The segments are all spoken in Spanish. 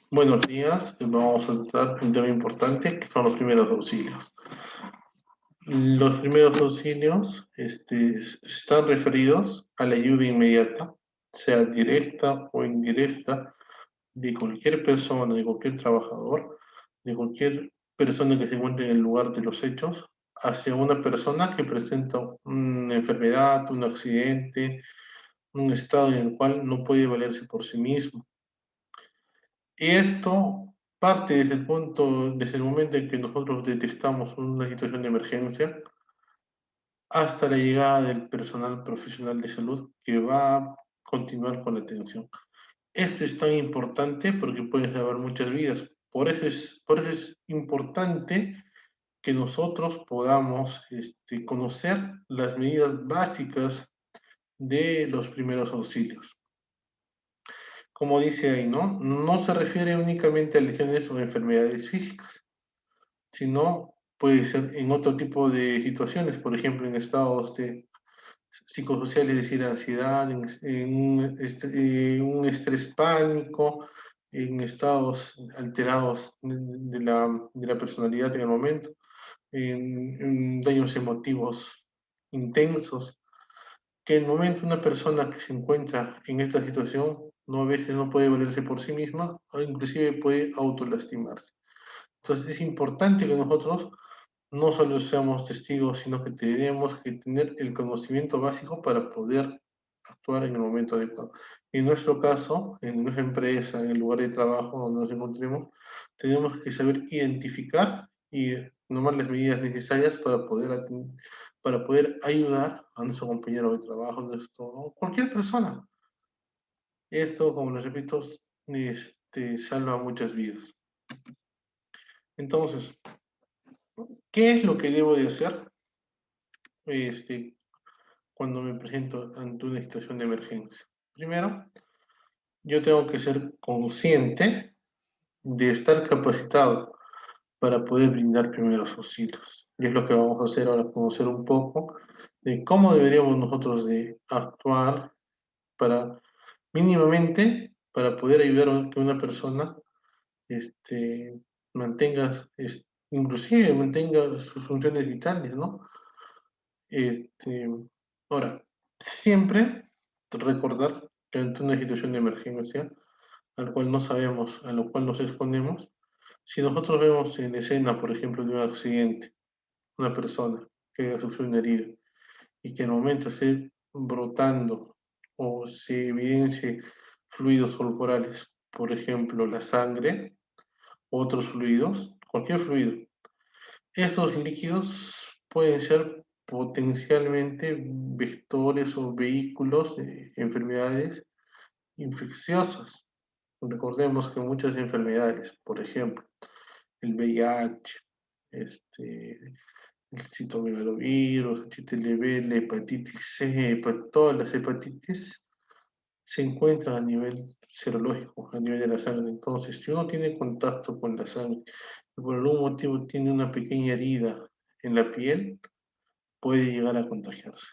Buenos días, vamos a tratar un tema importante que son los primeros auxilios. Los primeros auxilios están referidos a la ayuda inmediata, sea directa o indirecta, de cualquier persona, de cualquier trabajador, de cualquier persona que se encuentre en el lugar de los hechos, hacia una persona que presenta una enfermedad, un accidente, un estado en el cual no puede valerse por sí mismo. Y esto parte desde el punto, desde el momento en que nosotros detectamos una situación de emergencia hasta la llegada del personal profesional de salud que va a continuar con la atención. Esto es tan importante porque puede salvar muchas vidas. Por eso es importante que nosotros podamos conocer las medidas básicas de los primeros auxilios. Como dice ahí, ¿no? No se refiere únicamente a lesiones o enfermedades físicas, sino puede ser en otro tipo de situaciones, por ejemplo, en estados de psicosociales, es decir, ansiedad, en un estrés pánico, en estados alterados de la personalidad en el momento, en daños emotivos intensos, que en el momento una persona que se encuentra en esta situación no a veces no puede valerse por sí misma o inclusive puede autolastimarse. Entonces es importante que nosotros no solo seamos testigos, sino que tenemos que tener el conocimiento básico para poder actuar en el momento adecuado. En nuestro caso, en nuestra empresa, en el lugar de trabajo donde nos encontremos, tenemos que saber identificar y tomar las medidas necesarias para poder ayudar a nuestro compañero de trabajo, cualquier persona. Esto, como les repito, salva muchas vidas. Entonces, ¿qué es lo que debo de hacer este, cuando me presento ante una situación de emergencia? Primero, yo tengo que ser consciente de estar capacitado para poder brindar primeros auxilios. Y es lo que vamos a hacer ahora, conocer un poco de cómo deberíamos nosotros de actuar para mínimamente para poder ayudar a que una persona mantenga, inclusive mantenga sus funciones vitales, ¿no? Este, ahora, siempre recordar que ante una situación de emergencia, al cual no sabemos, a lo cual nos exponemos, si nosotros vemos en escena, por ejemplo, de un accidente, una persona que haya sufrido una herida y que en el momento esté brotando o se evidencie fluidos corporales, por ejemplo, la sangre, otros fluidos, cualquier fluido, estos líquidos pueden ser potencialmente vectores o vehículos de enfermedades infecciosas. Recordemos que muchas enfermedades, por ejemplo, el VIH, el citomegalovirus, el HTLV, la hepatitis C, todas las hepatitis se encuentran a nivel serológico, a nivel de la sangre. Entonces, si uno tiene contacto con la sangre y por algún motivo tiene una pequeña herida en la piel, puede llegar a contagiarse.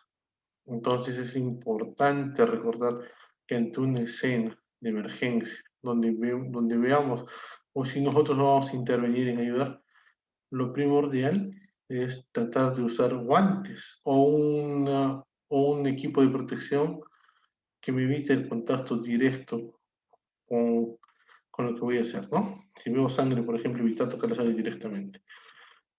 Entonces es importante recordar que ante una escena de emergencia, donde veamos, o si nosotros no vamos a intervenir en ayudar, lo primordial es tratar de usar guantes o un equipo de protección que me evite el contacto directo con, con lo que voy a hacer, ¿no? Si veo sangre, por ejemplo, evitar tocar la sangre directamente.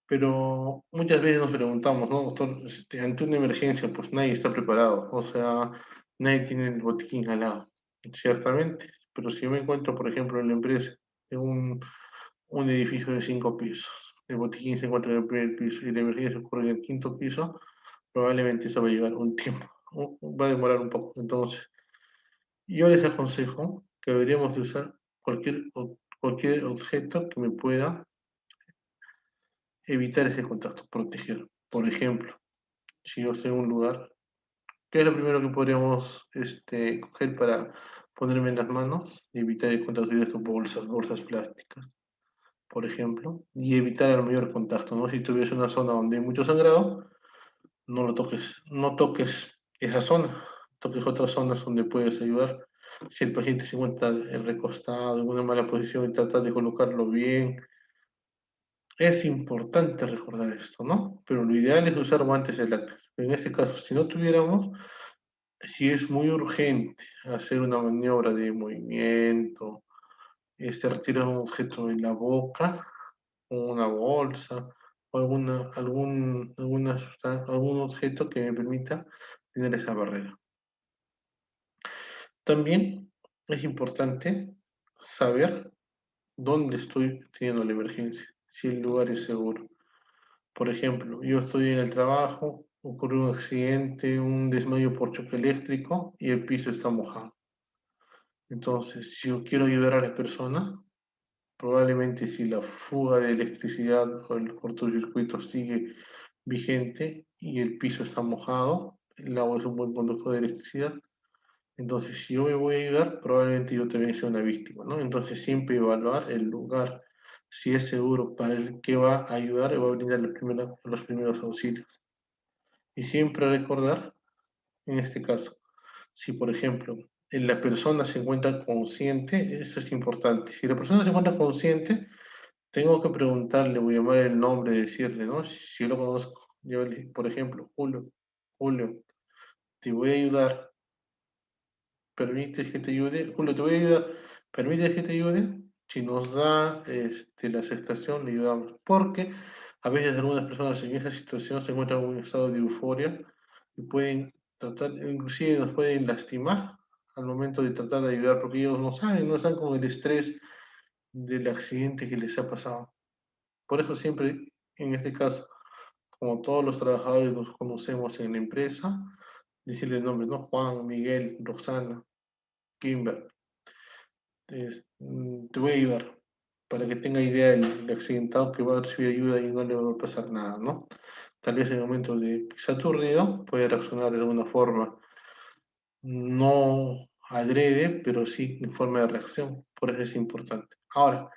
Pero muchas veces nos preguntamos, ¿no, doctor? Ante una emergencia, pues nadie está preparado, o sea, nadie tiene el botiquín al lado, ciertamente. Pero si yo me encuentro, por ejemplo, en la empresa, en un edificio de 5 pisos, el botiquín se encuentra en el primer piso y la emergencia ocurre en el quinto piso, probablemente eso va a llevar un tiempo, va a demorar un poco. Entonces, yo les aconsejo que deberíamos de usar cualquier objeto que me pueda evitar ese contacto, proteger. Por ejemplo, si yo estoy en un lugar, ¿qué es lo primero que podríamos coger para ponerme en las manos y evitar el contacto directo por bolsas plásticas, por ejemplo? Y evitar el mayor contacto, ¿no? Si tuviese una zona donde hay mucho sangrado, no lo toques, no toques esa zona, toques otras zonas donde puedes ayudar. Si el paciente se encuentra recostado en una mala posición y tratar de colocarlo bien. Es importante recordar esto, ¿no? Pero lo ideal es usar guantes de látex. En este caso, si no tuviéramos, si es muy urgente hacer una maniobra de movimiento, retirar un objeto de la boca, una bolsa, o algún objeto que me permita tener esa barrera. También es importante saber dónde estoy teniendo la emergencia, si el lugar es seguro. Por ejemplo, yo estoy en el trabajo, ocurre un accidente, un desmayo por choque eléctrico y el piso está mojado. Entonces, si yo quiero ayudar a la persona, probablemente si la fuga de electricidad o el cortocircuito sigue vigente y el piso está mojado, el agua es un buen conductor de electricidad, entonces si yo me voy a ayudar, probablemente yo también sea una víctima, ¿no? Entonces siempre evaluar el lugar, si es seguro para el que va a ayudar, va a brindar los primeros auxilios. Y siempre recordar, en este caso, si por ejemplo la persona se encuentra consciente, eso es importante. Si la persona se encuentra consciente, tengo que preguntarle, voy a llamar el nombre, decirle, ¿no? Si yo lo conozco, por ejemplo, Julio, te voy a ayudar, permites que te ayude, Julio, te voy a ayudar, permites que te ayude, si nos da la aceptación, le ayudamos, porque a veces algunas personas en esa situación se encuentran en un estado de euforia y pueden tratar, inclusive nos pueden lastimar al momento de tratar de ayudar, porque ellos no saben, no están con el estrés del accidente que les ha pasado. Por eso siempre, en este caso, como todos los trabajadores nos conocemos en la empresa, decirle el nombre, ¿no? Juan, Miguel, Roxana, Kimber, te voy a ayudar para que tenga idea del accidentado que va a recibir ayuda y no le va a pasar nada, ¿no? Tal vez en el momento de que sea aturdido puede reaccionar de alguna forma, no adrede, pero sí en forma de reacción, por eso es importante. Ahora,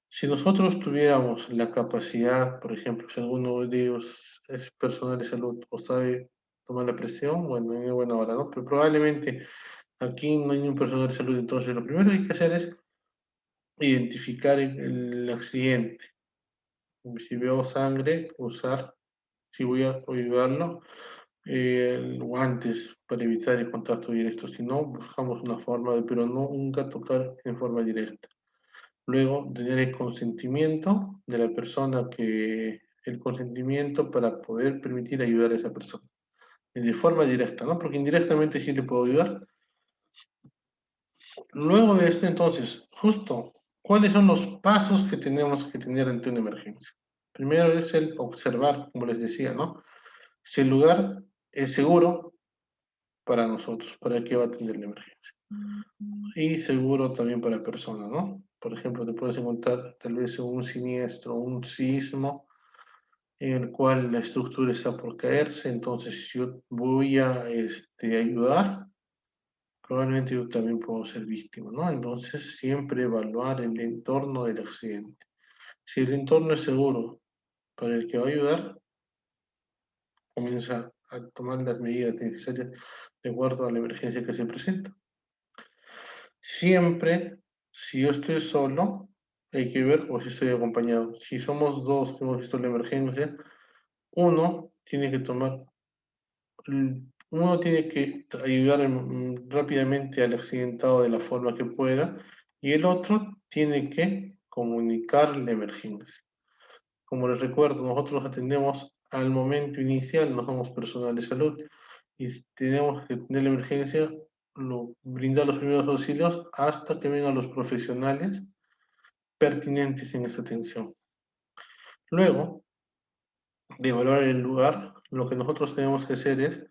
si nosotros tuviéramos la capacidad, por ejemplo, si alguno de ellos es personal de salud o sabe tomar la presión, bueno, en buena hora, ¿no? Pero probablemente aquí no hay un personal de salud, entonces lo primero que hay que hacer es identificar el accidente. Si veo sangre, usar, si voy a ayudarlo, guantes para evitar el contacto directo. Si no, buscamos una forma de, pero no nunca tocar en forma directa. Luego, tener el consentimiento de la persona el consentimiento para poder permitir ayudar a esa persona. De forma directa, ¿no? Porque indirectamente sí le puedo ayudar. Luego de esto, entonces, justo, ¿cuáles son los pasos que tenemos que tener ante una emergencia? Primero es el observar, como les decía, ¿no? Si el lugar es seguro para nosotros, para el que va a atender la emergencia. Y seguro también para la persona, ¿no? Por ejemplo, te puedes encontrar tal vez un siniestro, un sismo, en el cual la estructura está por caerse, entonces si yo voy a ayudar, probablemente yo también puedo ser víctima, ¿no? Entonces siempre evaluar el entorno del accidente. Si el entorno es seguro para el que va a ayudar, comienza a tomar las medidas necesarias de acuerdo a la emergencia que se presenta. Siempre, si yo estoy solo, hay que ver o si estoy acompañado. Si somos dos que hemos visto la emergencia, uno tiene que tomar uno tiene que ayudar rápidamente al accidentado de la forma que pueda y el otro tiene que comunicar la emergencia. Como les recuerdo, nosotros atendemos al momento inicial, no somos personal de salud y tenemos que tener la emergencia, brindar los primeros auxilios hasta que vengan los profesionales pertinentes en esa atención. Luego de evaluar el lugar, lo que nosotros tenemos que hacer es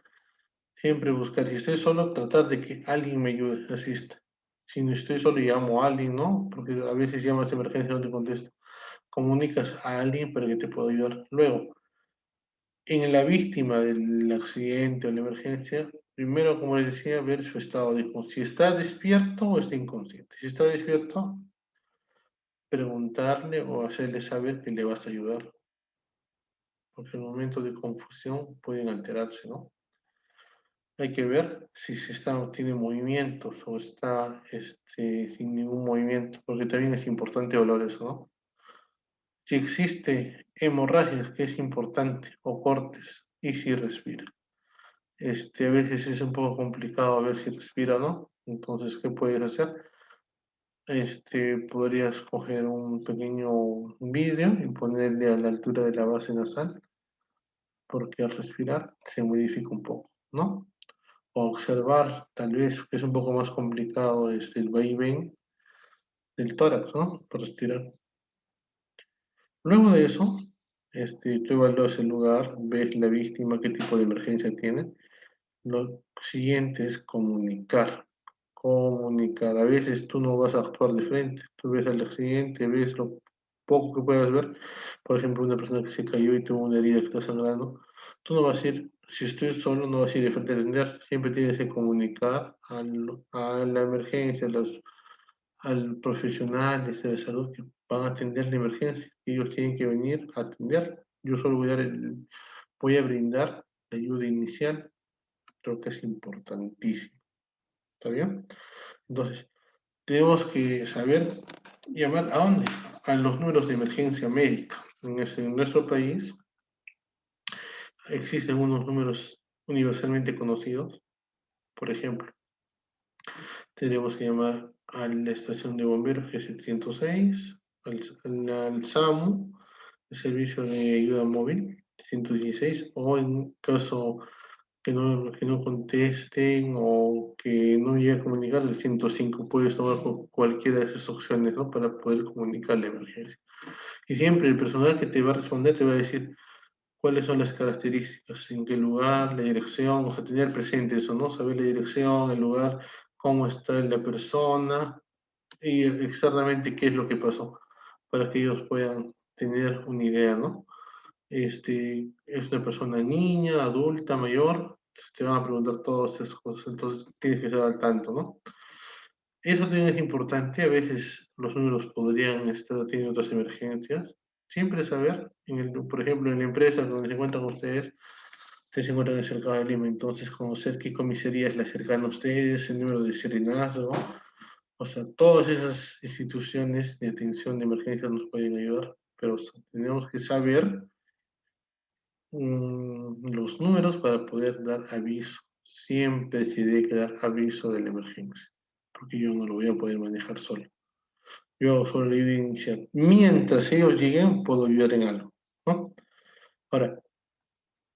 siempre buscar, si estoy solo, tratar de que alguien me ayude, asista. Si no estoy solo, llamo a alguien, ¿no? Porque a veces llamas de emergencia y no te contesto. Comunicas a alguien para que te pueda ayudar. Luego, en la víctima del accidente o la emergencia, primero, como les decía, ver su estado de si está despierto o está inconsciente. Si está despierto, preguntarle o hacerle saber que le vas a ayudar. Porque en momentos de confusión pueden alterarse, ¿no? hay que ver si tiene movimientos o está sin ningún movimiento, porque también es importante valorar eso, ¿no? Si existe hemorragias, que es importante, o cortes, y si respira. A veces es un poco complicado ver si respira o no. Entonces, ¿qué puedes hacer? Podrías coger un pequeño vidrio y ponerle a la altura de la base nasal, porque al respirar se modifica un poco, ¿no? O observar, tal vez, que es un poco más complicado, el vaivén del tórax, ¿no? Para respirar. Luego de eso, tú evalúas el lugar, ves la víctima, qué tipo de emergencia tiene. Lo siguiente es comunicar. Comunicar. A veces tú no vas a actuar de frente. Tú ves al accidente, ves lo poco que puedas ver. Por ejemplo, una persona que se cayó y tuvo una herida que está sangrando. Tú no vas a ir, si estoy solo, no vas a ir de frente a atender. Siempre tienes que comunicar a la emergencia, al profesional de salud que van a atender la emergencia. Ellos tienen que venir a atender. Yo solo voy a brindar la ayuda inicial. Creo que es importantísimo. ¿Está bien? Entonces, tenemos que saber llamar a dónde, a los números de emergencia médica. En nuestro país existen unos números universalmente conocidos. Por ejemplo, tenemos que llamar a la estación de bomberos, que es el 106, al SAMU, el servicio de ayuda móvil, 116, o en caso que no contesten o que no llegue a comunicar, el 105 puedes tomar cualquiera de esas opciones, ¿no? Para poder comunicar la emergencia. Y siempre el personal que te va a responder te va a decir cuáles son las características, en qué lugar, la dirección, o sea, tener presente eso, ¿no? Saber la dirección, el lugar, cómo está la persona y externamente qué es lo que pasó, para que ellos puedan tener una idea, ¿no? Es una persona niña, adulta, mayor, te van a preguntar todas esas cosas, entonces tienes que estar al tanto, ¿no? Eso también es importante, a veces los números podrían estar teniendo otras emergencias. Siempre saber, por ejemplo, en la empresa donde se encuentran ustedes se encuentran en el cercado de Lima, entonces conocer qué comisaría es la cercana a ustedes, el número de serenazgo, o sea, todas esas instituciones de atención de emergencia nos pueden ayudar, pero tenemos que saber los números para poder dar aviso. Siempre se debe que dar aviso de la emergencia, porque yo no lo voy a poder manejar solo. Yo solo le voy a iniciar. Mientras ellos lleguen, puedo ayudar en algo, ¿no? Ahora,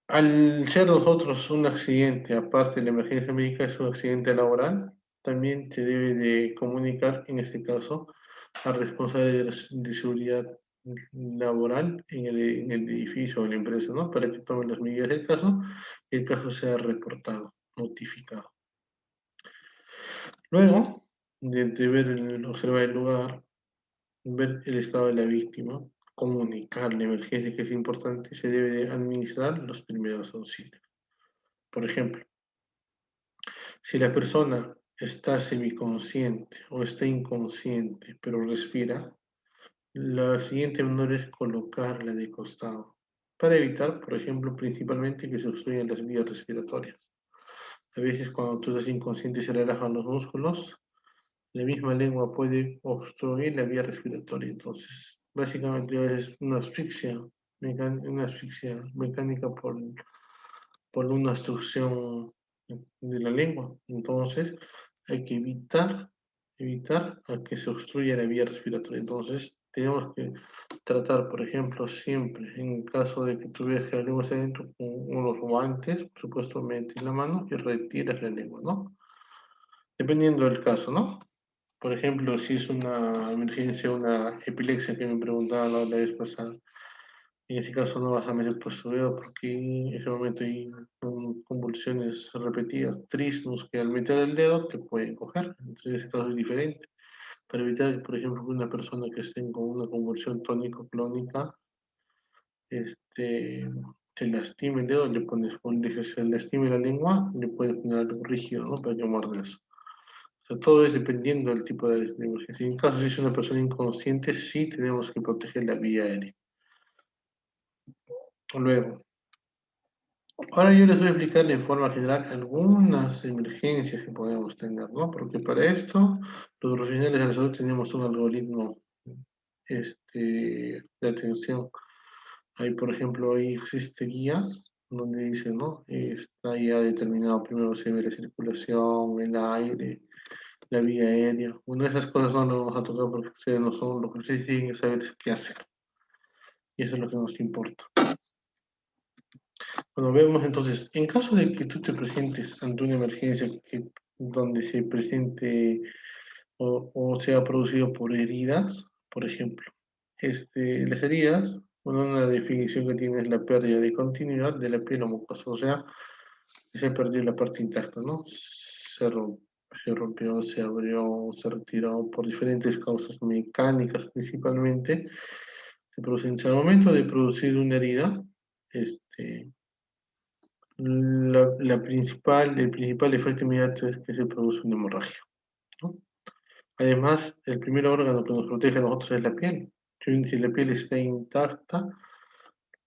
al ser nosotros un accidente, aparte de la emergencia médica, es un accidente laboral, también se debe de comunicar, en este caso, al responsable de seguridad laboral en el edificio o en la empresa, ¿no? Para que tomen las medidas del caso y el caso sea reportado, notificado. Luego de ver observar el lugar, ver el estado de la víctima, comunicar la emergencia, que es importante, se debe de administrar los primeros auxilios. Por ejemplo, si la persona está semiconsciente o está inconsciente, pero respira, la siguiente manera es colocarla de costado, para evitar, por ejemplo, principalmente que se obstruyan las vías respiratorias. A veces cuando tú estás inconsciente se relajan los músculos, la misma lengua puede obstruir la vía respiratoria. Entonces, básicamente es una asfixia mecánica por una obstrucción de la lengua. Entonces, hay que evitar a que se obstruya la vía respiratoria. Entonces, tenemos que tratar, por ejemplo, siempre, en caso de que tú veas que la lengua está dentro, con unos guantes, por supuesto, metes la mano y retiras la lengua, ¿no? Dependiendo del caso, ¿no? Por ejemplo, si es una emergencia, una epilepsia que me preguntaban la vez pasada, en ese caso no vas a meter por su dedo porque en ese momento hay convulsiones repetidas, trismus, que al meter el dedo te pueden coger. Entonces, en ese caso es diferente. Para evitar, por ejemplo, que una persona que esté con una convulsión tónico-clónica se lastime el dedo, le pones, se lastime la lengua, le puedes poner algo rígido, ¿no? Para que muerda eso. O sea, todo es dependiendo del tipo de emergencia. En caso si es una persona inconsciente, sí tenemos que proteger la vía aérea. Luego, Ahora yo les voy a explicar de forma general algunas emergencias que podemos tener, ¿no? Porque para esto, los profesionales de la salud tenemos un algoritmo de atención. Hay, por ejemplo, ahí existe guías donde dice, ¿no? Está ya determinado, primero se ve la circulación, el aire, la vía aérea. Bueno, esas cosas no las vamos a tocar porque ustedes no son, lo que ustedes tienen que saber es qué hacer. Y eso es lo que nos importa. Bueno, vemos entonces, en caso de que tú te presentes ante una emergencia donde se presente o sea producido por heridas, por ejemplo, las heridas, bueno, una definición que tiene es la pérdida de continuidad de la piel o mucosa, o sea, se perdió la parte intacta, ¿no? Se rompió, se abrió, se retiró por diferentes causas mecánicas principalmente. Se produce al momento de producir una herida, este, el principal efecto inmediato es que se produce una hemorragia, ¿no? Además, el primer órgano que nos protege a nosotros es la piel. Si la piel está intacta,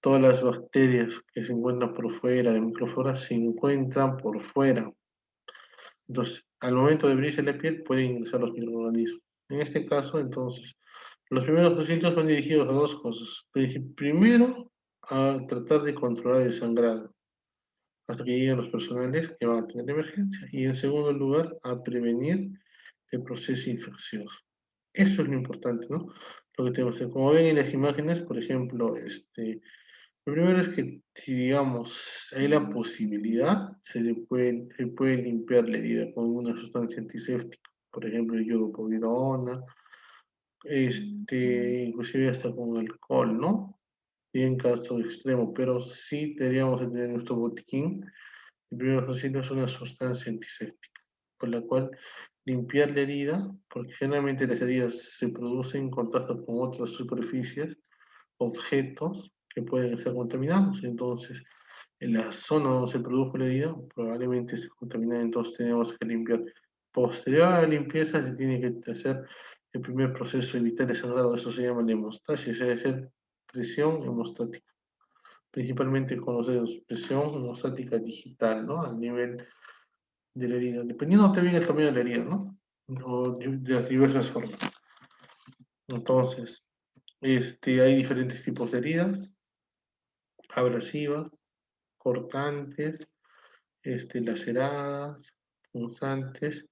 todas las bacterias que se encuentran por fuera de microflora se encuentran por fuera. Entonces, al momento de abrirse la piel, pueden ingresar los microorganismos. En este caso, entonces, los primeros auxilios van dirigidos a dos cosas. Primero, a tratar de controlar el sangrado hasta que lleguen los personales que van a tener emergencia. Y en segundo lugar, a prevenir el proceso infeccioso. Eso es lo importante, ¿no? Lo que tenemos que hacer. Como ven en las imágenes, por ejemplo, lo primero es que si, digamos, hay la posibilidad, se puede limpiar la herida con una sustancia antiséptica, por ejemplo, yodopovidona, inclusive hasta con alcohol, ¿no? Y en caso extremo, pero sí deberíamos de tener nuestro botiquín. El primer auxilio es una sustancia antiséptica, por la cual limpiar la herida, porque generalmente las heridas se producen en contacto con otras superficies, objetos que pueden ser contaminados. Entonces, en la zona donde se produjo la herida, probablemente se contamina, entonces tenemos que limpiar. Posterior a la limpieza, se tiene que hacer el primer proceso de evitar el sangrado, eso se llama la hemostasia, es decir, presión hemostática, principalmente con los dedos, presión hemostática digital, ¿no? Al nivel de la herida, dependiendo también del tamaño de la herida, ¿no? O de las diversas formas. Entonces, hay diferentes tipos de heridas, abrasivas, cortantes, laceradas, punzantes,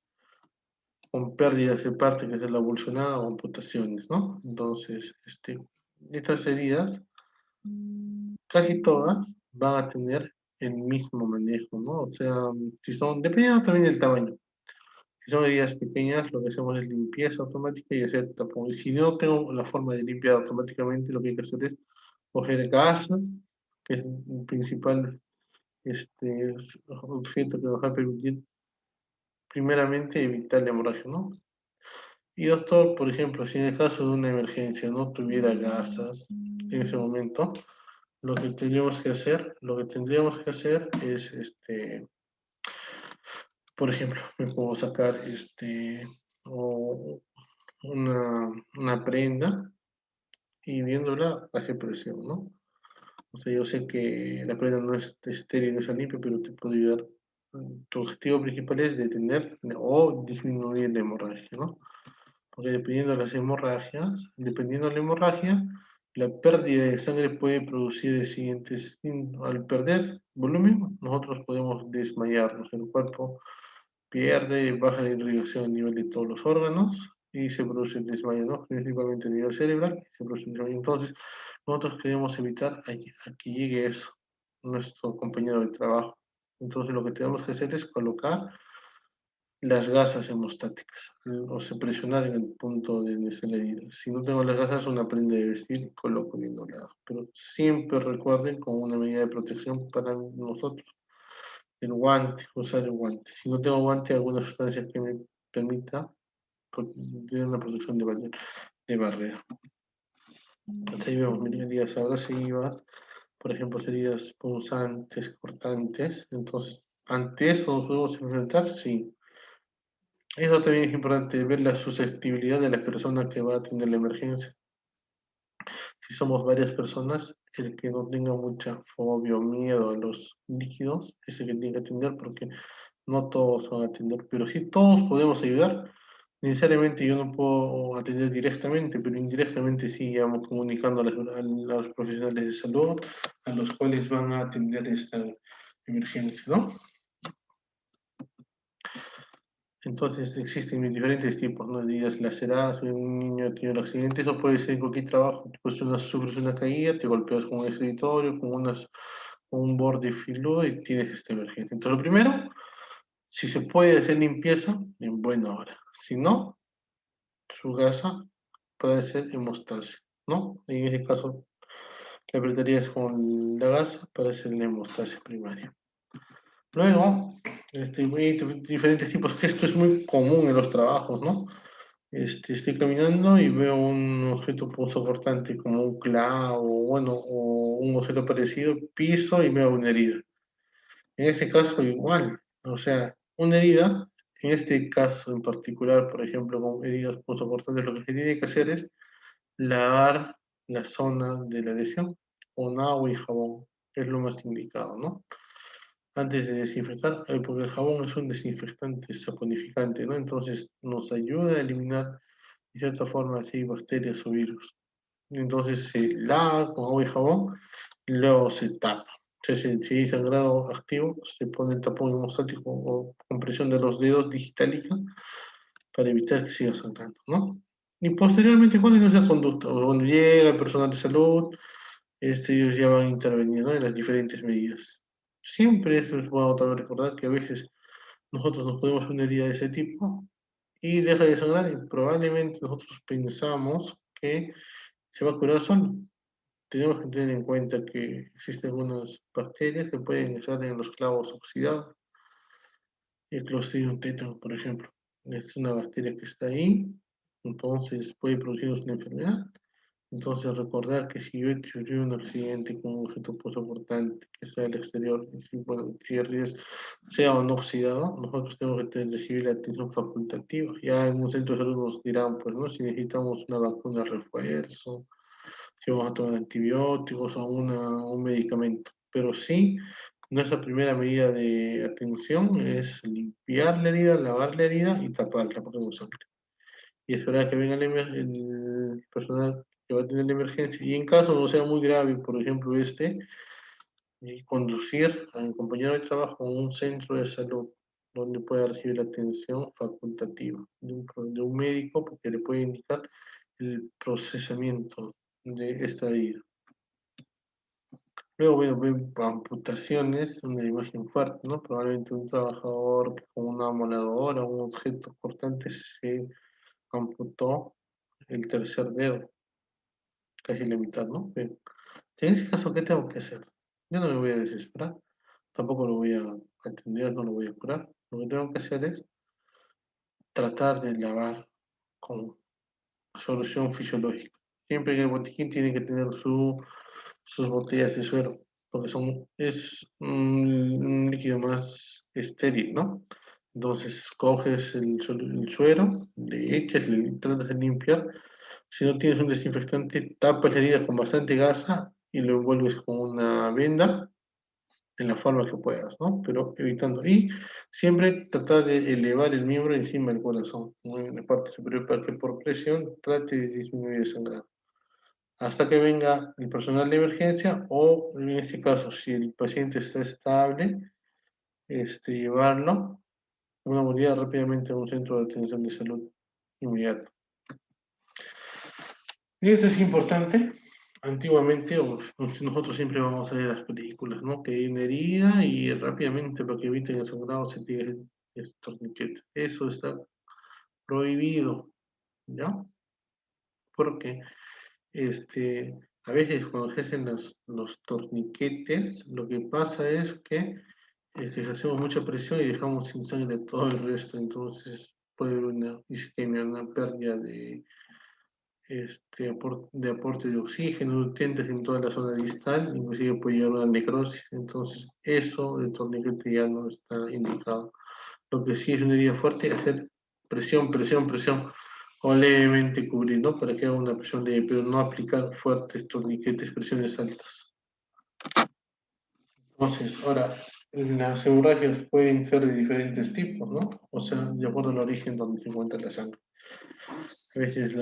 con pérdidas de parte que es la avulsionada o amputaciones, ¿no? Entonces, estas heridas, casi todas van a tener el mismo manejo, ¿no? O sea, si son, dependiendo también del tamaño. Si son heridas pequeñas, lo que hacemos es limpieza automática y hacer tapón. Y si no tengo la forma de limpiar automáticamente, lo que hay que hacer es coger gasas, que es el principal objeto que nos va a permitir primeramente evitar la hemorragia, ¿no? Y doctor, por ejemplo, si en el caso de una emergencia no tuviera gasas en ese momento, lo que tendríamos que hacer es, por ejemplo, me puedo sacar o una prenda y viéndola baje presión, ¿no? O sea, yo sé que la prenda no es estéril, no es limpia, pero te puede ayudar. Tu objetivo principal es detener o disminuir la hemorragia, ¿no? Porque dependiendo de la hemorragia, la pérdida de sangre puede producir el siguiente signo. Al perder volumen, nosotros podemos desmayarnos. El cuerpo pierde, baja la irrigación a nivel de todos los órganos y se produce el desmayo, ¿no? Principalmente a nivel cerebral, se produce el desmayo. Entonces, nosotros queremos evitar a que llegue eso, nuestro compañero de trabajo. Entonces, lo que tenemos que hacer es colocar las gasas hemostáticas, o sea, presionar en el punto de nuestra herida. Si no tengo las gasas, una prenda de vestir y coloco bien doblado. Pero siempre recuerden con una medida de protección para nosotros. El guante, usar el guante. Si no tengo guante, alguna sustancia que me permita tener una protección de barrera. Hasta ahí vemos, miren, heridas abrasivas, por ejemplo, heridas punzantes, cortantes. Entonces, ante eso nos podemos enfrentar, sí. Eso también es importante, ver la susceptibilidad de la persona que va a atender la emergencia. Si somos varias personas, el que no tenga mucha fobia o miedo a los líquidos es el que tiene que atender, porque no todos van a atender, pero sí todos podemos ayudar. Necesariamente yo no puedo atender directamente, pero indirectamente sí vamos comunicando a los profesionales de salud, a los cuales van a atender esta emergencia, ¿no? Entonces existen diferentes tipos, ¿no? Heridas laceradas, un niño tiene un accidente, eso puede ser en cualquier trabajo. Pues sufres una caída, te golpeas con un escritorio, con un borde filudo y tienes esta emergencia. Entonces lo primero, si se puede hacer limpieza, en buena hora. Si no, su gasa puede ser hemostasia, ¿no? En ese caso, la apretarías con la gasa para hacer la hemostasia primaria. Luego, hay diferentes tipos, que esto es muy común en los trabajos, ¿no? Estoy caminando y veo un objeto punzocortante como un clavo, bueno, o un objeto parecido, piso y veo una herida. En este caso igual, o sea, una herida, en este caso en particular, por ejemplo, con heridas punzocortantes, lo que se tiene que hacer es lavar la zona de la lesión con agua y jabón, es lo más indicado, ¿no? Antes de desinfectar, porque el jabón es un desinfectante saponificante, ¿no? Entonces nos ayuda a eliminar de cierta forma así bacterias o virus. Entonces se lava con agua y jabón y luego se tapa. Entonces, si hay sangrado activo, se pone el tapón hemostático o compresión de los dedos digitálica para evitar que siga sangrando, ¿no? Y posteriormente, ¿cuál es esa conducta? O cuando llega el personal de salud, ellos ya van interviniendo en las diferentes medidas. Siempre eso es bueno también recordar que a veces nosotros nos podemos una herida de ese tipo y deja de sangrar y probablemente nosotros pensamos que se va a curar solo. Tenemos que tener en cuenta que existen algunas bacterias que pueden estar en los clavos oxidados. El Clostridium tetano, por ejemplo, es una bacteria que está ahí, entonces puede producirnos una enfermedad. Entonces recordar que si yo he sufrido un accidente con un objeto punzocortante que está al exterior, y si, bueno, si el riesgo sea o no oxidado, nosotros tenemos que recibir la atención facultativa. Ya en un centro de salud nos dirán, pues, ¿no? Si necesitamos una vacuna de refuerzo, si vamos a tomar antibióticos o un medicamento. Pero sí, nuestra primera medida de atención es limpiar la herida, lavar la herida y taparla porque no sangre. Y esperar que venga el personal que va a tener la emergencia. Y en caso no sea muy grave, por ejemplo conducir a mi compañero de trabajo a un centro de salud donde pueda recibir la atención facultativa de un médico porque le puede indicar el procesamiento de esta herida. Luego, bueno, ven amputaciones, una imagen fuerte, ¿no? Probablemente un trabajador que con una amoladora o un objeto cortante se amputó el tercer dedo, casi la mitad, ¿no? Bien. En ese caso, ¿qué tengo que hacer? Yo no me voy a desesperar, tampoco lo voy a atender, no lo voy a curar. Lo que tengo que hacer es tratar de lavar con solución fisiológica. Siempre que el botiquín tiene que tener sus botellas de suero, porque es un líquido más estéril, ¿no? Entonces coges el suero, le echas, le tratas de limpiar. Si no tienes un desinfectante, tapas la herida con bastante gasa y lo envuelves con una venda en la forma que puedas, ¿no? Pero evitando. Y siempre tratar de elevar el miembro encima del corazón, ¿no? En la parte superior, para que por presión trate de disminuir el sangrado hasta que venga el personal de emergencia o en este caso, si el paciente está estable, llevarlo a una movilidad rápidamente a un centro de atención de salud inmediato. Y esto es importante. Antiguamente, nosotros siempre vamos a ver las películas, ¿no? Que hay una herida y rápidamente, para que eviten el sangrado, se tira el torniquete. Eso está prohibido, ¿ya? Porque a veces cuando se hacen los torniquetes, lo que pasa es que hacemos mucha presión y dejamos sin sangre todo el resto, entonces puede haber una isquemia, una pérdida de aporte de oxígeno, nutrientes en toda la zona distal, inclusive puede llevar a una necrosis, entonces eso el torniquete ya no está indicado. Lo que sí es una herida fuerte, hacer presión, presión, presión, o levemente cubrir, ¿no? Para que haga una presión leve, pero no aplicar fuertes torniquetes, presiones altas. Entonces, ahora, las hemorragias pueden ser de diferentes tipos, ¿no? O sea, de acuerdo al origen donde se encuentra la sangre. A veces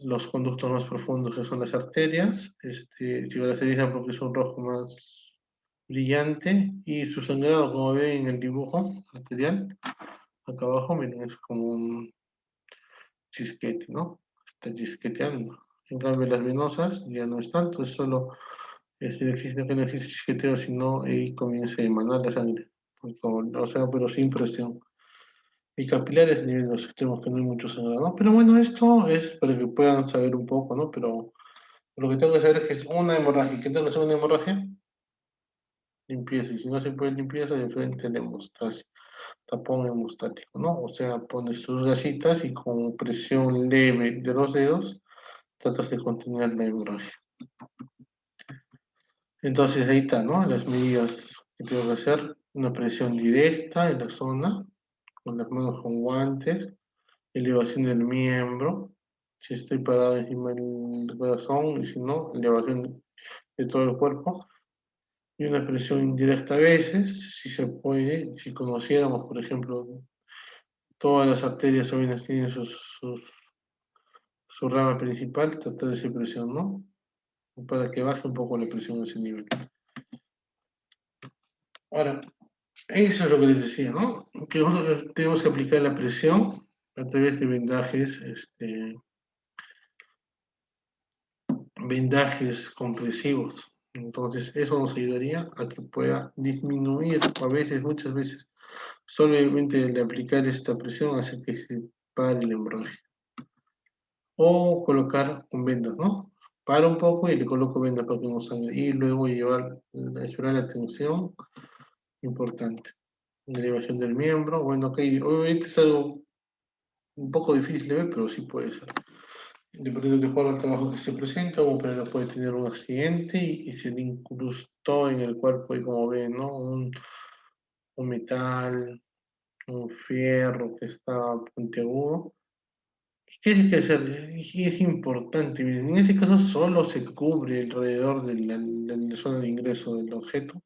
los conductos más profundos, que son las arterias, se caracterizan porque es un rojo más brillante y su sangrado, como ven en el dibujo arterial, acá abajo, miren, es como un chisquete, ¿no? Está chisqueteando. En cambio, las venosas ya no es tanto, es solo, existe que no existe chisqueteo, sino ahí comienza a emanar la sangre, o sea, pero sin presión. Y capilares a nivel de los extremos, que no hay mucho sangrado, ¿no? Pero bueno, esto es para que puedan saber un poco, ¿no? Pero lo que tengo que saber es que es una hemorragia. ¿Qué tengo que hacer una hemorragia? Limpieza. Y si no se puede limpieza, de frente la hemostasia, tapón hemostático, ¿no? O sea, pones tus gasitas y con presión leve de los dedos tratas de contener la hemorragia. Entonces ahí está, ¿no? Las medidas que tengo que hacer. Una presión directa en la zona, con las manos con guantes, elevación del miembro. Si estoy parado encima del corazón y si no, elevación de todo el cuerpo. Y una presión indirecta a veces, si se puede, si conociéramos, por ejemplo, todas las arterias o venas tienen su rama principal, tratar de hacer presión, ¿no? Para que baje un poco la presión a ese nivel. Ahora, eso es lo que les decía, ¿no? Que nosotros tenemos que aplicar la presión a través de vendajes compresivos. Entonces, eso nos ayudaría a que pueda disminuir, a veces, muchas veces, solamente el aplicar esta presión hace que se pare el hemorragia. O colocar un vendas, ¿no? Para un poco y le coloco vendas para que no sangre. Y luego ayudar la tensión, importante. La elevación del miembro, bueno, ok, obviamente es algo un poco difícil de ver, pero sí puede ser. Dependiendo de cuál el trabajo que se presenta, un operador puede tener un accidente y se le incrustó en el cuerpo, y como ven, ¿no? Un metal, un fierro que está puntiagudo. ¿Qué hay que hacer? Y es importante, miren, en este caso solo se cubre alrededor de la zona de ingreso del objeto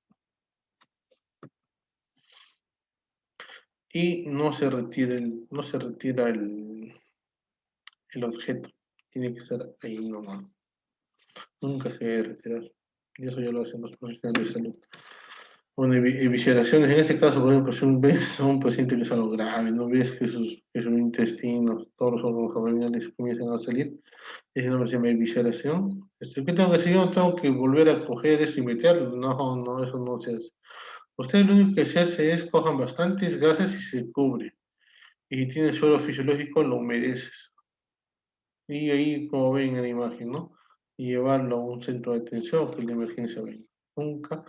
y no se retira el objeto. Tiene que estar ahí nomás. Nunca se debe retirar. Y eso ya lo hacen los profesionales de salud. Bueno, evisceraciones, en este caso, por ejemplo, si ves a un paciente que es algo grave, no ves que sus intestinos, todos los órganos abdominales comienzan a salir, ese nombre se llama evisceración. ¿Qué tengo que hacer? Yo tengo que volver a coger eso y meterlo. No, no, eso no se hace. Usted lo único que se hace es cojan bastantes gases y se cubre. Y si tiene suelo fisiológico, lo humedeces. Y ahí, como ven en la imagen, ¿no? Y llevarlo a un centro de atención que es la emergencia venga. Nunca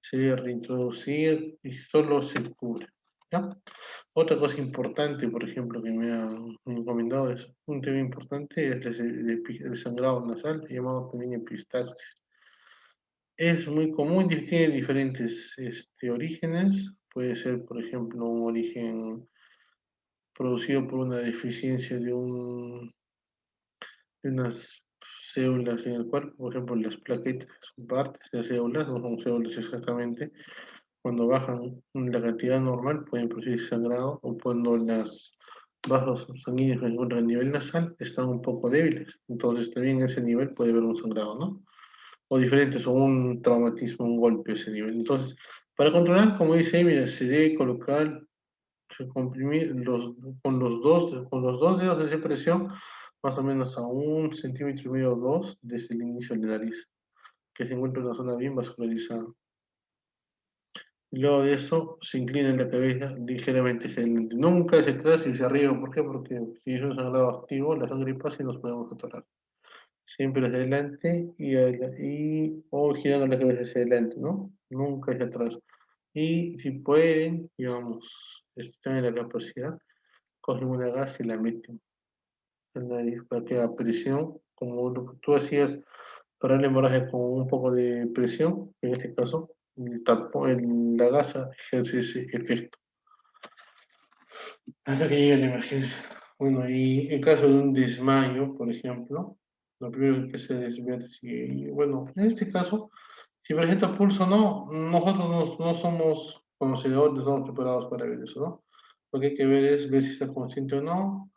se debe reintroducir y solo se cubre. ¿Ya? Otra cosa importante, por ejemplo, que me han encomendado es un tema importante, es el sangrado nasal, llamado también epistaxis. Es muy común, tiene diferentes orígenes. Puede ser, por ejemplo, un origen producido por una deficiencia de unas células en el cuerpo, por ejemplo, las plaquetas son partes de células, no son células exactamente. Cuando bajan la cantidad normal pueden producir sangrado, o cuando los vasos sanguíneos que se encuentran a nivel nasal están un poco débiles. Entonces también en ese nivel puede haber un sangrado, ¿no? O diferentes, o un traumatismo, un golpe a ese nivel. Entonces, para controlar, como dice ahí, mira, se debe colocar, comprimir con los dos dedos de presión, más o menos a 1,5 cm o 2 desde el inicio de la nariz, que se encuentra en una zona bien vascularizada. Y luego de eso se inclina la cabeza ligeramente hacia adelante. Nunca hacia atrás y hacia arriba. ¿Por qué? Porque si es un sangrado activo, la sangre pasa y nos podemos atorar. Siempre hacia adelante o girando la cabeza hacia adelante, ¿no? Nunca hacia atrás. Y si pueden, digamos, están en la capacidad, cogen una gas y la meten en la nariz para que la presión, como lo que tú hacías para la hemorragia con un poco de presión, en este caso, la gasa ejerce ese efecto hasta que llegue la emergencia. Bueno, y en caso de un desmayo, por ejemplo, lo primero que se desvía, bueno, en este caso, Si presenta pulso no, nosotros no somos conocedores, no estamos preparados para ver eso, ¿no? Lo que hay que ver es ver si está consciente o no.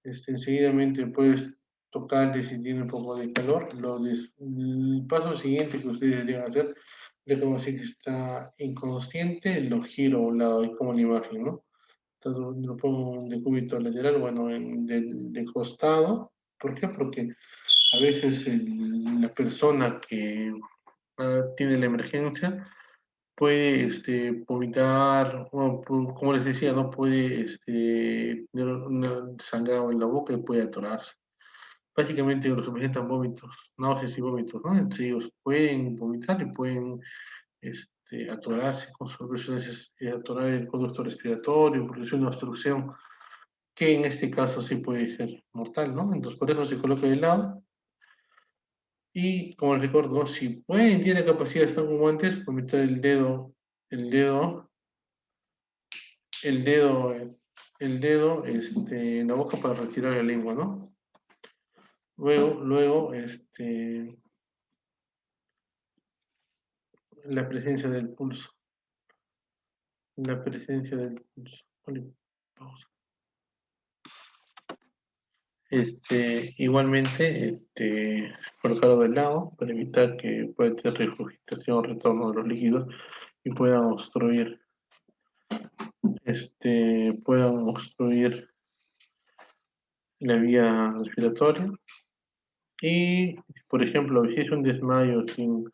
Enseguidamente puedes tocarle si tiene un poco de calor. El paso siguiente que ustedes deberían hacer es como si está inconsciente, lo giro a un lado, es como la imagen, ¿no? Entonces lo pongo de cúbito lateral, bueno, de costado. ¿Por qué? Porque a veces la persona que tiene la emergencia puede vomitar, o, como les decía, no puede tener un sangrado en la boca y puede atorarse. Básicamente lo que presentan vómitos, náuseas y vómitos, ¿no? Entonces ellos pueden vomitar y pueden atorarse con soluciones, atorar el conducto respiratorio, producir una obstrucción que en este caso sí puede ser mortal, ¿no? Entonces por eso se coloca de lado y como les recuerdo, si pueden, tiene capacidad de estar como antes, pues meter el dedo, el dedo, el dedo en la boca para retirar la lengua, ¿no? Luego, la presencia del pulso, la presencia del pulso. Ponle pausa. Igualmente, colocarlo del lado para evitar que pueda tener regurgitación o retorno de los líquidos y puedan obstruir la vía respiratoria. Y, por ejemplo, si es un desmayo sin,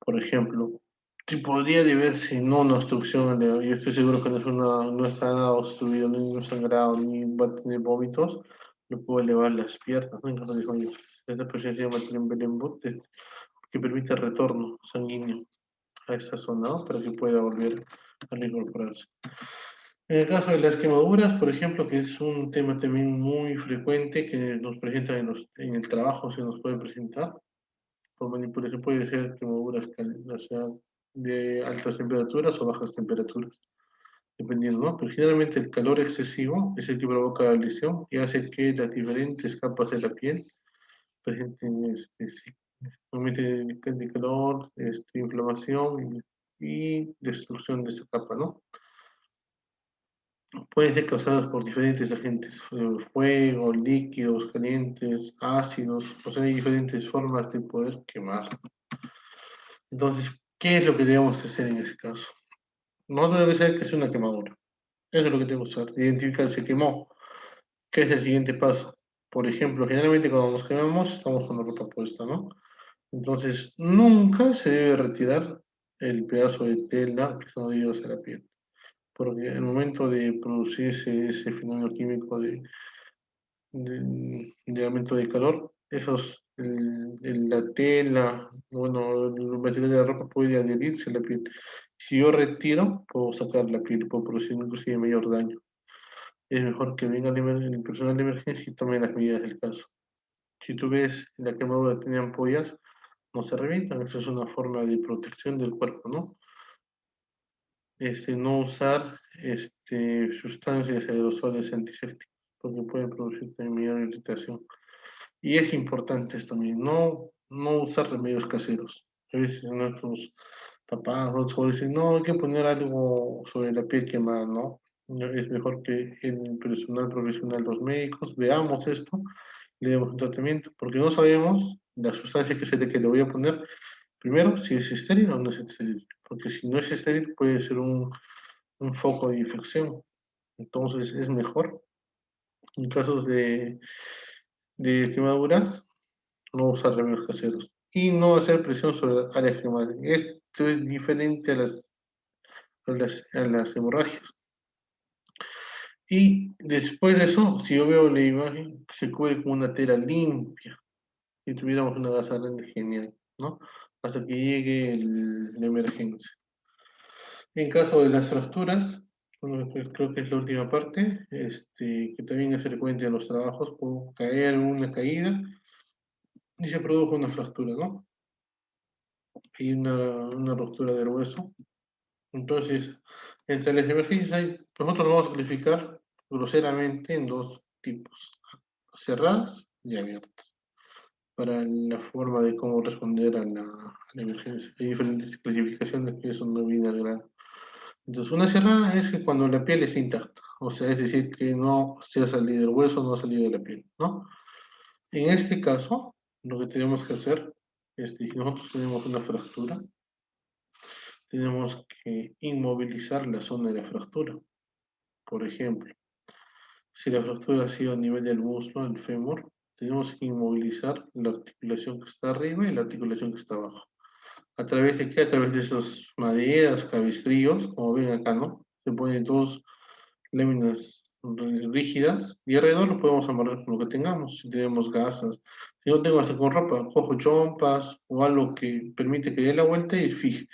por ejemplo, si podría deberse no una obstrucción, yo estoy seguro que no está nada obstruido, ni un sangrado, ni va a tener vómitos, no puedo elevar las piernas, ¿no? En caso de desmayos. Esta posición se llama Trendelenburg, que permite el retorno sanguíneo a esa zona, ¿no? Para que pueda volver a reincorporarse. En el caso de las quemaduras, por ejemplo, que es un tema también muy frecuente que nos presentan en el trabajo, se nos puede presentar, por manipulación puede ser quemaduras o sea, de altas temperaturas o bajas temperaturas, dependiendo, ¿no? Pero generalmente el calor excesivo es el que provoca la lesión y hace que las diferentes capas de la piel presenten sí, aumento de calor, inflamación y destrucción de esa capa, ¿no? Pueden ser causadas por diferentes agentes, fuego, líquidos, calientes, ácidos, o sea, hay diferentes formas de poder quemar. Entonces, ¿qué es lo que debemos hacer en ese caso? No debe ser que es una quemadura. Eso es lo que tenemos que hacer. Identificar, se quemó. ¿Qué es el siguiente paso? Por ejemplo, generalmente cuando nos quemamos estamos con la ropa puesta, ¿no? Entonces, nunca se debe retirar el pedazo de tela que está adherido a la piel. Porque en el momento de producirse ese fenómeno químico de aumento de calor, la tela, bueno, el material de la ropa puede adherirse a la piel. Si yo retiro, puedo sacar la piel, puedo producir inclusive mayor daño. Es mejor que venga el personal de emergencia y tome las medidas del caso. Si tú ves la quemadura tiene ampollas, no se revientan, eso es una forma de protección del cuerpo, ¿no? No usar sustancias aerosoles antisépticos, porque pueden producir también mayor irritación. Y es importante esto también, no usar remedios caseros. A veces nuestros papás, nuestros jóvenes dicen, no, hay que poner algo sobre la piel quemada, ¿no? Es mejor que el personal profesional, los médicos, veamos esto, le demos un tratamiento, porque no sabemos la sustancia que le voy a poner, primero, si es estéril o no es estéril, porque si no es estéril puede ser un foco de infección. Entonces es mejor, en casos de quemaduras, no usar remedios caseros y no hacer presión sobre las áreas quemadas. Esto es diferente a las hemorragias. Y después de eso, si yo veo la imagen, se cubre con una tela limpia. Si tuviéramos una gasa grande, genial, ¿no? Hasta que llegue la emergencia. En caso de las fracturas, bueno, pues creo que es la última parte, que también es frecuente en los trabajos, puede caer una caída y se produjo una fractura, ¿no? Y una ruptura del hueso. Entonces, entre las emergencias nosotros vamos a clasificar groseramente en dos tipos, cerradas y abiertas. para la forma de cómo responder a la emergencia. Hay diferentes clasificaciones que eso no viene al grano. Entonces, una cerrada es que cuando la piel está intacta, o sea, es decir, que no se ha salido el hueso, no ha salido de la piel, ¿no? En este caso, lo que tenemos que hacer es, si nosotros tenemos una fractura, tenemos que inmovilizar la zona de la fractura. Por ejemplo, si la fractura ha sido a nivel del muslo, el fémur, tenemos que inmovilizar la articulación que está arriba y la articulación que está abajo. ¿A través de qué? A través de esas maderas, cabestrillos, como ven acá, ¿no? Se ponen dos láminas rígidas y alrededor lo podemos amarrar con lo que tengamos. Si tenemos gasas, si no tengo hasta con ropa, cojo chompas o algo que permite que dé la vuelta y fije.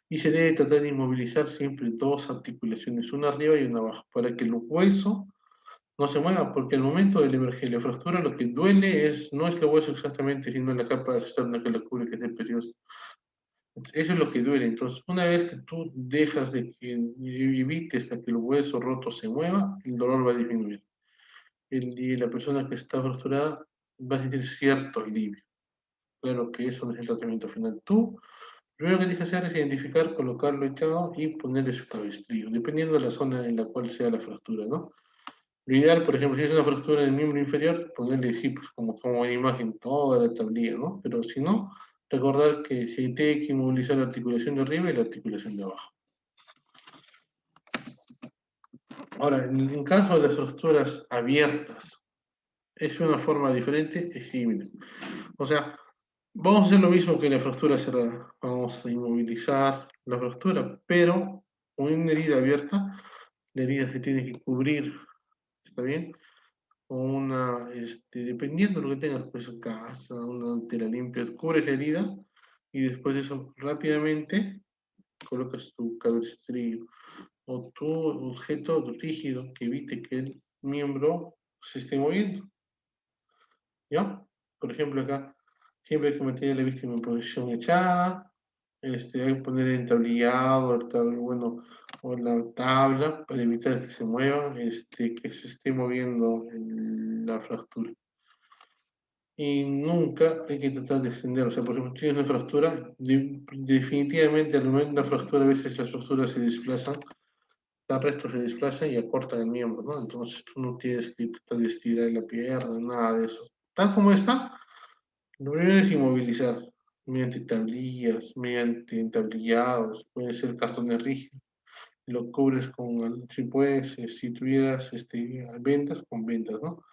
Y se debe tratar de inmovilizar siempre dos articulaciones, una arriba y una abajo, para que el hueso no se mueva, porque al momento de la emergencia, la fractura, lo que duele no es el hueso exactamente, sino la capa externa que la cubre, que es el periodo. Eso es lo que duele. Entonces, una vez que tú dejas de que evites a que el hueso roto se mueva, el dolor va a disminuir. Y la persona que está fracturada va a sentir cierto alivio. Claro que eso no es el tratamiento final. Tú, lo primero que tienes que hacer es identificar, colocarlo echado y ponerle su cabestrillo, dependiendo de la zona en la cual sea la fractura, ¿no? Lo ideal, por ejemplo, si es una fractura del miembro inferior, ponerle sí, pues, como en imagen toda la tablilla, ¿no? Pero si no, recordar que se tiene que inmovilizar la articulación de arriba y la articulación de abajo. Ahora, en caso de las fracturas abiertas, es una forma diferente, es simple. O sea, vamos a hacer lo mismo que en la fractura cerrada. Vamos a inmovilizar la fractura, pero con una herida abierta, la herida se tiene que cubrir, ¿está bien? O dependiendo de lo que tengas, pues casa, una tela limpia, cubres la herida y después de eso rápidamente colocas tu cabestrillo o tu objeto rígido que evite que el miembro se esté moviendo, ¿ya? Por ejemplo acá, siempre hay que mantener la víctima en posición echada, hay que poner el entablillado, bueno, o la tabla para evitar que se mueva, que se esté moviendo la fractura. Y nunca hay que tratar de extender. O sea, por ejemplo, si tienes una fractura, definitivamente al momento de una fractura a veces las fracturas se desplazan, los restos se desplazan y acortan el miembro, ¿no? Entonces tú no tienes que tratar de estirar la pierna, nada de eso. Tal como está, lo primero es inmovilizar mediante tablillas, mediante entablillados, puede ser cartones rígidos. Lo cubres con, si puedes, si tuvieras vendas, con vendas, ¿no?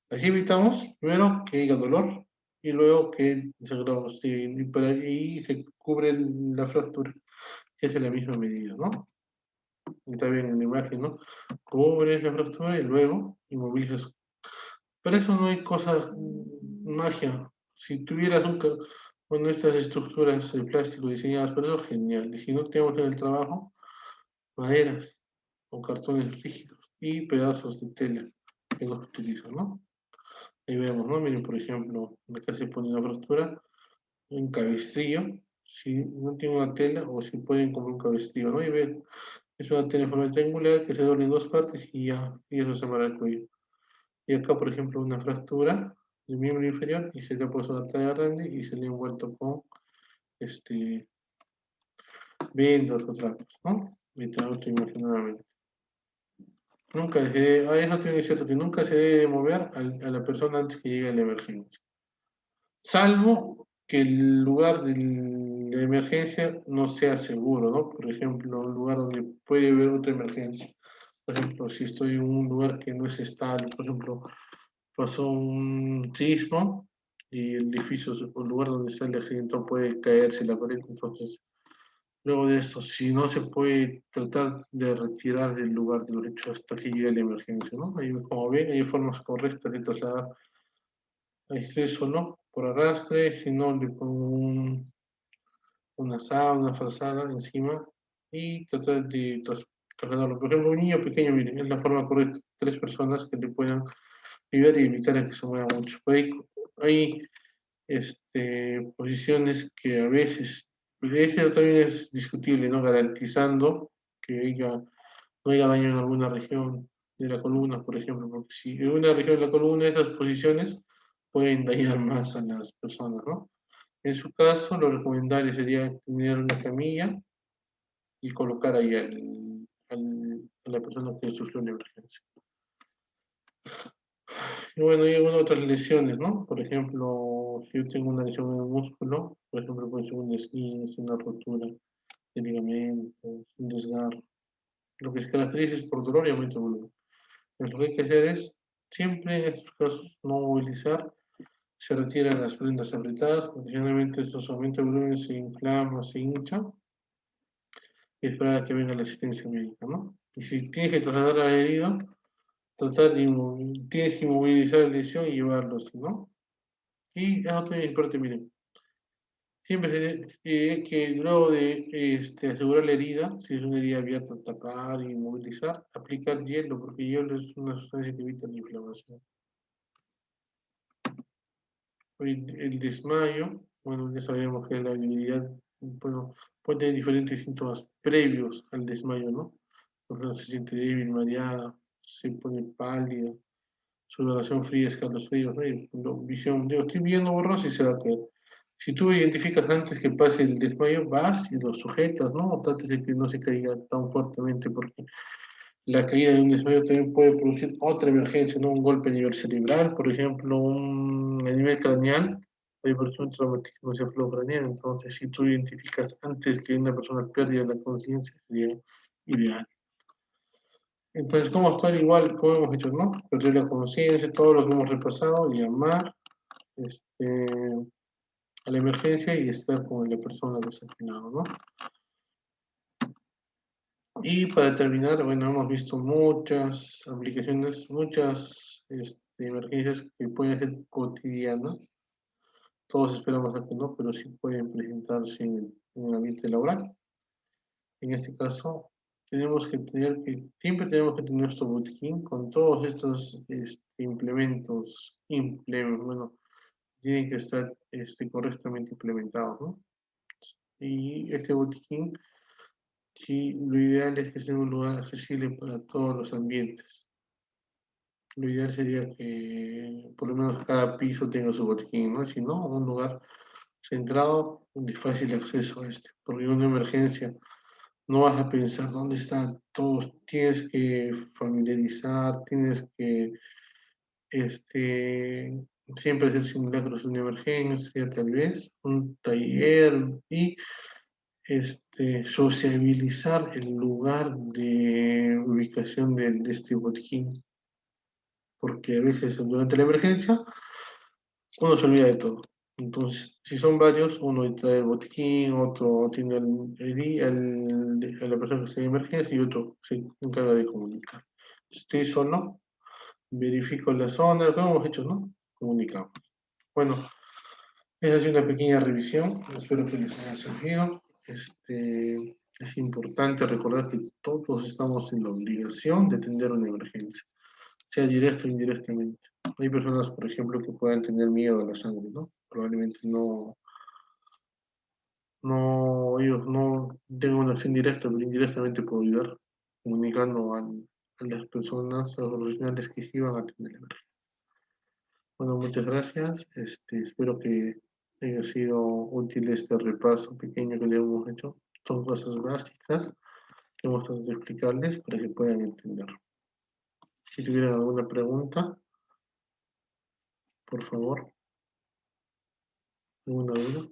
Así evitamos, primero, que haya dolor y luego que y por ahí se cubre la fractura, que es en la misma medida, ¿no? Está bien en la imagen, ¿no? Cubres la fractura y luego inmovilizas. Para eso no hay cosa magia. Si tuvieras bueno, estas estructuras de plástico diseñadas para eso, genial. Y si no tenemos en el trabajo, maderas o cartones rígidos y pedazos de tela que los utilizan, ¿no? Ahí vemos, ¿no? Miren, por ejemplo, acá se pone una fractura, un cabestrillo, si no tiene una tela o si pueden comprar un cabestrillo, ¿no? Y ven, es una tela en forma triangular que se dobla en dos partes y eso se amarra el cuello. Y acá, por ejemplo, una fractura del miembro inferior y se le ha puesto una talla grande y se le ha envuelto con vendas o trapos, ¿no? Y te otra imagen nuevamente. Nunca se debe, eso tiene que ser cierto que nunca se debe mover a la persona antes que llegue a la emergencia. Salvo que el lugar de la emergencia no sea seguro, ¿no? Por ejemplo, un lugar donde puede haber otra emergencia. Por ejemplo, si estoy en un lugar que no es estable, por ejemplo, pasó un sismo y el edificio, el lugar donde está el accidente puede caerse la pared, entonces, luego de eso, si no se puede tratar de retirar del lugar del hecho hasta que llegue la emergencia, ¿no? Ahí, como ven, hay formas correctas de trasladar acceso, ¿no? Por arrastre, si no, le pongo una sábana, una frazada encima y tratar de trasladarlo. Por ejemplo, un niño pequeño, miren, es la forma correcta. Tres personas que le puedan ayudar y evitar a que se mueva mucho. Por ahí hay posiciones que a veces, pues eso también es discutible, ¿no? Garantizando que no haya daño en alguna región de la columna, por ejemplo, porque si en una región de la columna, esas posiciones pueden dañar más a las personas, ¿no? En su caso, lo recomendable sería tener una camilla y colocar ahí a la persona que sufrió una emergencia. Y bueno, hay algunas otras lesiones, ¿no? Por ejemplo, si yo tengo una lesión en el músculo, por ejemplo, puede ser un esguince, una rotura de ligamentos, un desgarro. Lo que se caracteriza es por dolor y aumento de volumen. Entonces, lo que hay que hacer es, siempre en estos casos, no movilizar, se retiran las prendas apretadas, porque generalmente estos aumentos de volumen se inflama, se hincha, y esperar a que venga la asistencia médica, ¿no? Y si tienes que trasladar a la herida, tienes que inmovilizar la lesión y llevarlo, ¿no? Y eso también es importante, miren. Siempre hay que luego de asegurar la herida, si es una herida abierta, tapar y inmovilizar, aplicar hielo, porque hielo es una sustancia que evita la inflamación. El desmayo, bueno, ya sabemos que la debilidad, bueno, puede tener diferentes síntomas previos al desmayo, ¿no? Por ejemplo, se siente débil, mareada, se pone pálida, sudoración fría, escalofríos, ¿no? Y visión, digo, estoy viendo borroso y se va a caer. Si tú identificas antes que pase el desmayo, vas y lo sujetas, ¿no? Trates de que no se caiga tan fuertemente, porque la caída de un desmayo también puede producir otra emergencia, ¿no? Un golpe a nivel cerebral, por ejemplo, a nivel craneal, hay por ejemplo un traumatismo encefalocraneal. Entonces, si tú identificas antes que una persona pierda la conciencia, sería ideal. Entonces, ¿cómo actuar igual como hemos hecho, no? Perder la conciencia, todo lo que hemos repasado, llamar a la emergencia y estar con la persona desafinada, ¿no? Y para terminar, bueno, hemos visto muchas aplicaciones, muchas emergencias que pueden ser cotidianas. Todos esperamos a que no, pero sí pueden presentarse en el ambiente laboral. En este caso, siempre tenemos que tener nuestro botiquín con todos estos implementos, bueno, tienen que estar correctamente implementados, ¿no? Y este botiquín, sí, lo ideal es que sea un lugar accesible para todos los ambientes. Lo ideal sería que por lo menos cada piso tenga su botiquín, ¿no? Si no, un lugar centrado de fácil acceso a porque en una emergencia no vas a pensar dónde están todos, tienes que familiarizar, tienes que siempre hacer simulacros de una emergencia, tal vez, un taller y sociabilizar el lugar de ubicación de este botiquín, porque a veces durante la emergencia uno se olvida de todo. Entonces, si son varios, uno trae el botiquín, otro tiene la persona que está en emergencia y otro se encarga de comunicar. Si estoy solo, verifico la zona, lo que hemos hecho, ¿no? Comunicamos. Bueno, esa es una pequeña revisión, espero que les haya servido. Es importante recordar que todos estamos en la obligación de atender una emergencia, sea directa o indirectamente. Hay personas, por ejemplo, que puedan tener miedo a la sangre, ¿no? Probablemente ellos no tengan una acción directa, pero indirectamente puedo ayudar, comunicando a las personas, a los profesionales que sí van a atender la emergencia. Bueno, muchas gracias. Espero que haya sido útil este repaso pequeño que le hemos hecho. Son cosas básicas que hemos tratado de explicarles para que puedan entender. Si tuvieran alguna pregunta, por favor, alguna duda.